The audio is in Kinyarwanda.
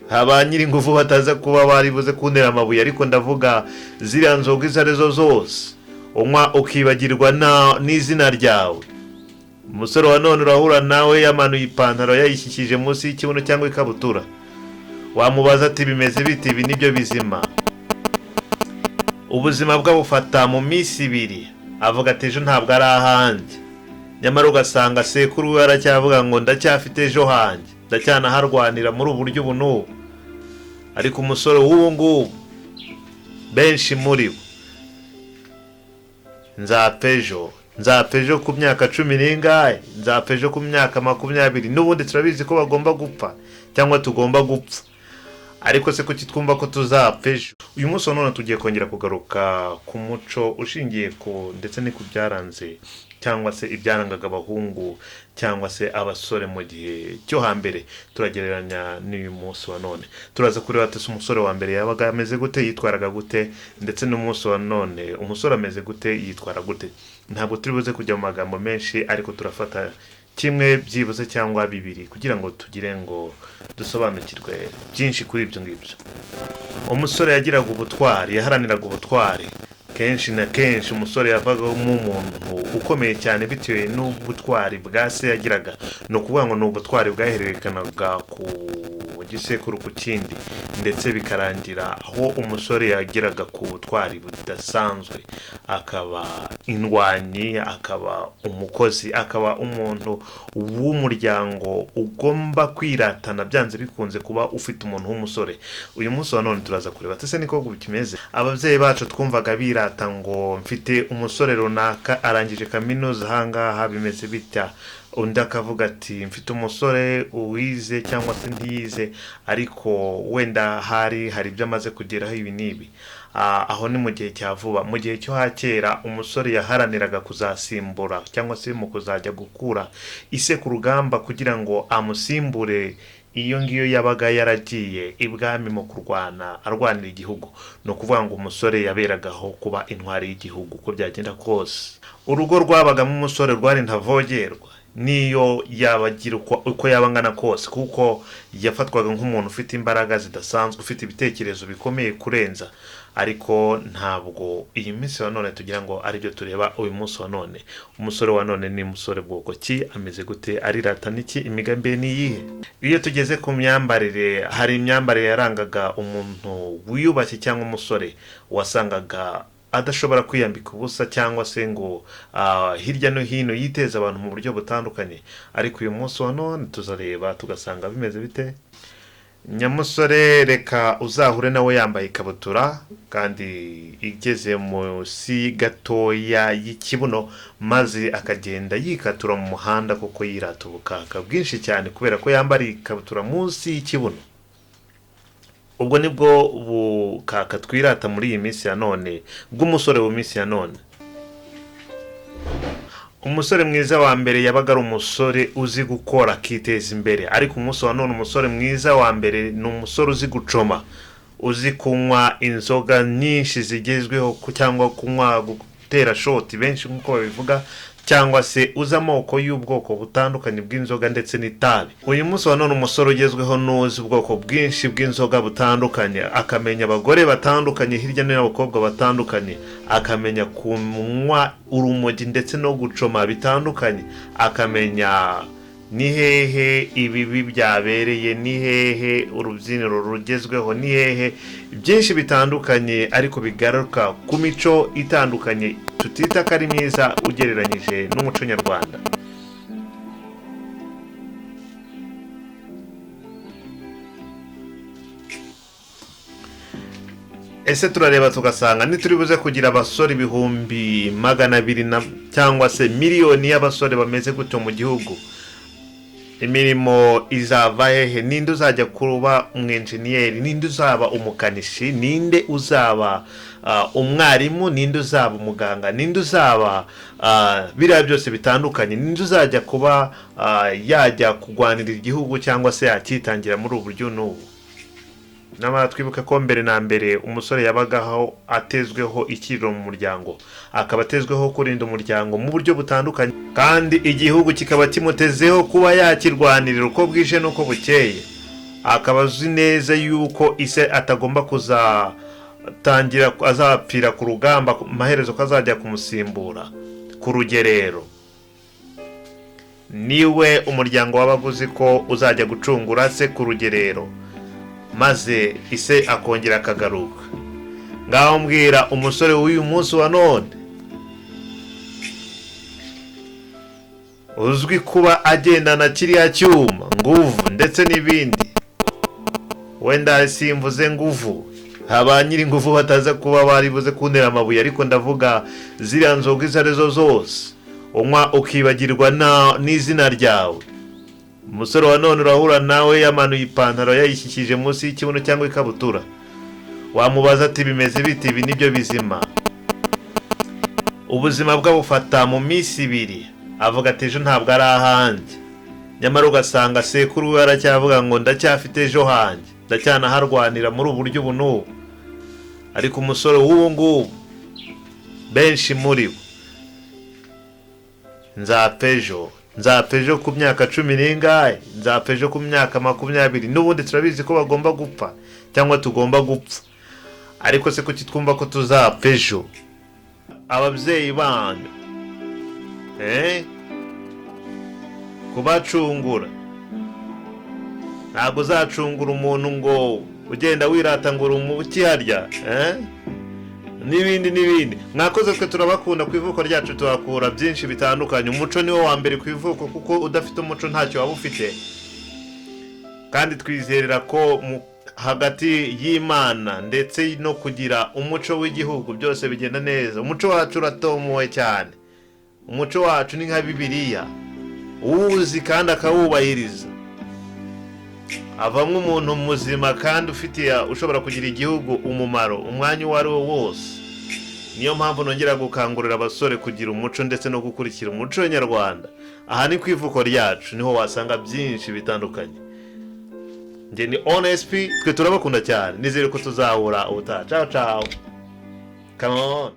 haba nyiri ingufu bataza kuba bari buze kuntera amabuye, ariko ndavuga ziriya nzoga izo arizo zose unywa ukibagirwa n'izina ryawe. Umusore wa none urahura nawe yamanuye ipantaro yayishyikije munsi y'ikibuno cyangwa ikabutura, wamubaza ati bimeze biti, ibi nibyo bizima. Ubuzima bwabufata mu minsi 2, avuga ati ejo ntabwo ari ahanjye, nyamara ugasanga sekuru we aracyavuga ngo ndacyafite ejo hanjye, ndacyanaharwanira muri ubu buryo n'ubu. Ariko umusore w'ubu ngubu benshi muri bo, nzapfa ejo ku myaka 10 nzapfa ejo ku myaka 20, n'ubundi turabizi ko bagomba gupfa cyangwa tugomba gupfa, ariko se kuki twumva ko tuzapfa ejo? Uyu munsi none tugiye kongera kugaruka ku muco ushingiye ku ndetse ni ku byaranze cyangwa se ibyarangaga abahungu cyangwa se abasore mu gihe cyo hambere, turagereranya n'uyu munsi wa none. Turaza kureba ati umusore wa mbere yabaga ameze gute, yitwaraga gute, ndetse n'umunsi wa none umusore ameze gute, yitwara gute. Ntabwo turi buze kujya mu magambo menshi, ariko turafata kimwe byibuze cyangwa 2 kugira ngo tugire ngo dusobanukirwe byinshi kuri ibyo ngibyo. Umusore yagiraga ubutwari, yaharaniraga ubutwari. Kenshi na kenshi umusore yavagaho umuntu ukomeye cyane bitewe n'ubutwari bwa se yagiraga. No kuvuga ngo n'ubutwari bwahererekanaga ku gisekuru ku kindi, ndetse bikarangira aho umusore yagiraga ku butwari budasanzwe, akaba indwanyi, akaba umukozi, akaba umuntu w'umuryango ugomba kwiratana byanze bikunze kuba ufite umuntu w'umusore. Uyu munsi wa none turaza kureba ati se niko bimeze. Ababyeyi bacu twumvaga birata ngo mfite umusore runaka arangije kaminuza ahangaha, bimeze bitya. Undi akavuga ati mfite umusore uwize cyangwa se ntiyize, ariko wenda hari ibyo amaze kugeraho ibi n'ibi. Aho ni mu gihe cya vuba. Mu gihe cyo hakera umusore yaharaniraga kuzasimbura cyangwa se mu kuzajya gukura ise ku rugamba kugira ngo amusimbure iyo ngiyo yabaga yaragiye ibwami mu kurwana arwanira igihugu. No kuvuga ngo umusore yaberagaho kuba intwari y'igihugu uko byagenda kose. Urugo rwabagamo umusore rwari ntavogerwa niyo yabagira uko yabangana kose, kuko yafatwaga nk'umuntu ufite imbaraga zidasanzwe, ufite ibitekerezo bikomeye kurenza. Ariko ntabwo iyi minsi wa none tugira ngo ari byo tureba. Uyu munsi wa none umusore wa none ni umusore bwoko ki, ameze gute, arirata niki, imigambi ni iyihe? Iyo tugeze ku myambarire, hari imyambarire yarangaga umuntu wiyubashye cyangwa umusore wasangaga adashobora kwiyambika ubusa cyangwa se ngo hirya no hino yiteza abantu mu buryo butandukanye. Ariko uyu munsi wa none tuzareba tugasanga bimeze bite. Nyamusore reka uzahure nawe yambaye ikabutura kandi igeze munsi gatoya y'ikibuno, maze akagenda yikatura mu muhanda kuko yirata ubukaka bwinshi cyane kubera ko yambariye ikabutura munsi y'ikibuno. Ubwo nibwo bukaka twirata muri iyi minsi ya none bw'umusore mu minsi ya none. Umusore mwiza wa mbere yabaga ari umusore uzi gukora akiteza imbere, ariko umunsi wa none umusore mwiza wa mbere ni umusore uzi gucoma, uzi kunywa inzoga nyinshi zigezweho cyangwa kunywa gutera shoti benshi nk'uko babivuga, cyangwa se uza amoko y'ubwoko butandukanye bw'inzoga ndetse n'itabi. Uyu munsi wa none umusore ugezweho n'uzi ubwoko bwinshi bw'inzoga butandukanye, akamenya abagore batandukanye hirya no hino, abakobwa batandukanye, akamenya kunywa urumogi ndetse no gucoma bitandukanye, akamenya ni hehe ibibi byabereye, ni hehe urubyiniro rugezweho, ni hehe byinshi bitandukanye, ariko bigaruka ku mico itandukanye tutita ko ari myiza ugereranyije n'umuco nyarwanda. Ese turareba tugasanga nituri buze kugira abasore 200,000 cyangwa se miliyoni y'abasore bameze gutyo mu gihugu, imirimo izava hehe? Ninde uzajya kuba umwenjeniyeri, ninde uzaba umukanishi, ninde uzaba umwarimu, ninde uzaba umuganga, ninde uzaba biriya byose bitandukanye, ninde uzajya kuba yajya kugwanira igihugu cyangwa se yakitangira muri ubu buryo n'ubu. Namara twibuka ko mbere na mbere umusore yabagaho atezweho ikiriro mu muryango, akaba atezweho kurinda umuryango mu buryo butandukanye, kandi igihugu kikaba kimutezeho kuba yakirwanirira uko bwije n'uko bukeye. akaba azi neza yuko ise atagomba kuzatangira azapfira ku rugamba, amaherezo ko azajya kumusimbura ku rugerero, niwe umuryango w'abaguzi ko uzajya gucungura se ku rugerero, maze ise akongera akagaruka. Ngaho mbwira umusore w'uyu munsi wa none uzwi kuba agendana kiriya cyuma nguvu ndetse n'ibindi, wenda simvuze nguvu, haba nyiri nguvu bataza kuba bari buze kuntera amabuye, ariko ndavuga ziriya nzoga izo arizo zose unywa ukibagirwa n'izina ryawe. Umusore wa none urahura nawe yamanuye ipantaro yayishyikije munsi y'ikibuno cyangwa ikabutura, wamubaza ati bimeze biti, ibi nibyo bizima. Ubuzima bwabufata mu minsi ibiri, avuga ati ejo ntabwo ari ahanjye, nyamara ugasanga sekuru we aracyavuga ngo ndacyafite ejo hanjye, ndacyanaharwanira muri ubu buryo ubu n'ubu. Ariko umusore w'ubu ngubu benshi muri bo, nzapfa ejo ku myaka 10 nzapfa ejo ku myaka 20, n'ubundi turabizi ko bagomba gupfa cyangwa tugomba gupfa. Ariko se kuki twumva ko tuzapfa ejo? Ababyeyi banyu kubacungura, ntabwo uzacungura umuntu ngo ugenda wirata ngo uri umukiharya n'ibindi. Mwakoze twe turabakunda, ku ivuko ryacu tuhakura byinshi bitandukanye. Umuco niwo wa mbere ku ivuko, kuko udafite umuco ntacyo waba ufite. Kandi twizerera ko hagati y'Imana ndetse no kugira umuco w'igihugu byose bigenda neza. Umuco wacu uratomowe cyane, umuco wacu ni nka Bibiliya, uwuzi kandi akawubahiriza avamo umuntu muzima kandi ushobora kugira igihugu umumaro umwanya uwo ari wo wose. Niyo mpamvu nongera gukangurira abasore kugira umuco ndetse no gukurikira umuco nyarwanda. Aha ni ku ivuko ryacu, niho wasanga byinshi bitandukanye. Njye ni ONSP, twe turabakunda cyane, nizere ko tuzahura ubutaha. Ciao ciao, come on.